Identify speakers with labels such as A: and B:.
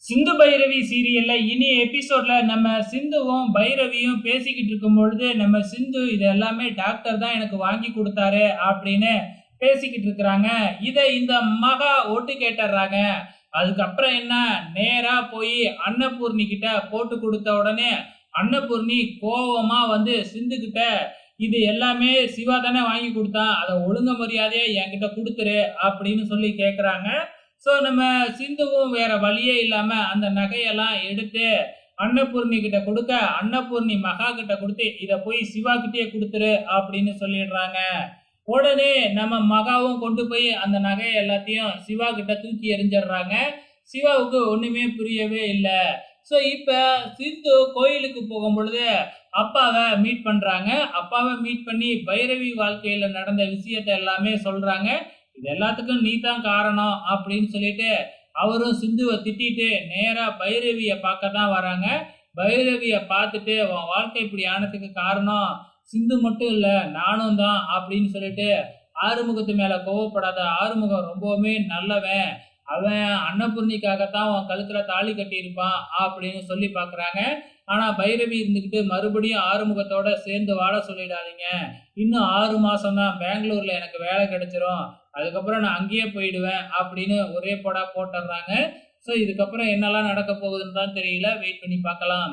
A: சிந்து பைரவி சீரியல்ல இனி எபிசோட்ல நம்ம சிந்துவும் பைரவியும் பேசிக்கிட்டு இருக்கும் பொழுது நம்ம சிந்து இது எல்லாமே டாக்டர் தான் எனக்கு வாங்கி கொடுத்தாரு அப்படின்னு பேசிக்கிட்டு இருக்கிறாங்க. இதை இந்த மகா ஒட்டு கேட்டுறாங்க. அதுக்கப்புறம் என்ன, நேரா போய் அன்னபூர்ணி கிட்ட போட்டு கொடுத்த உடனே அன்னபூர்ணி கோவமா வந்து சிந்து கிட்ட இது எல்லாமே சிவா தானே வாங்கி கொடுத்தான், அதை ஒழுங்க மரியாதையா என்கிட்ட கொடுத்துரு அப்படின்னு சொல்லி கேட்குறாங்க. ஸோ நம்ம சிந்துவும் வேற வழியே இல்லாம அந்த நகையெல்லாம் எடுத்து அன்னபூர்ணி கிட்ட கொடுக்க, அன்னபூர்ணி மகா கிட்ட கொடுத்து இதை போய் சிவா கிட்டே கொடுத்துரு அப்படின்னு சொல்லிடுறாங்க. உடனே நம்ம மகாவும் கொண்டு போய் அந்த நகையை எல்லாத்தையும் சிவா கிட்ட தூக்கி எறிஞ்சிடுறாங்க. சிவாவுக்கு ஒண்ணுமே புரியவே இல்லை. ஸோ இப்ப சிந்து கோயிலுக்கு போகும் பொழுது அப்பாவை மீட் பண்றாங்க. அப்பாவை மீட் பண்ணி பைரவி வாழ்க்கையில நடந்த விஷயத்தை எல்லாமே சொல்றாங்க. இது எல்லாத்துக்கும் நீ தான் காரணம் அப்படின்னு சொல்லிட்டு அவரும் சிந்துவை திட்டிட்டு நேரா பைரவிய பார்க்க தான் வராங்க. பைரவிய பார்த்துட்டு உன் வாழ்க்கை இப்படி ஆனதுக்கு காரணம் சிந்து மட்டும் இல்ல நானும் தான் அப்படின்னு சொல்லிட்டு ஆறுமுகத்து மேல கோவப்படாத, ஆறுமுகம் ரொம்பவுமே நல்லவன், அவன் அன்னபூர்ணிக்காகத்தான் உன் கழுத்துல தாலி கட்டியிருப்பான் அப்படின்னு சொல்லி பாக்குறாங்க. ஆனா பைரவி இருந்துகிட்டு மறுபடியும் ஆறுமுகத்தோட சேர்ந்து வாழ சொல்லிடாதீங்க, இன்னும் 6 மாசம் தான், பெங்களூர்ல எனக்கு வேலை கிடைச்சிரும், அதுக்கப்புறம் நான் அங்கேயே போயிடுவேன் அப்படின்னு ஒரே போடா போட்டுடுறாங்க. ஸோ இதுக்கப்புறம் என்னெல்லாம் நடக்க போகுதுன்னு தான் தெரியல, வெயிட் பண்ணி பார்க்கலாம்.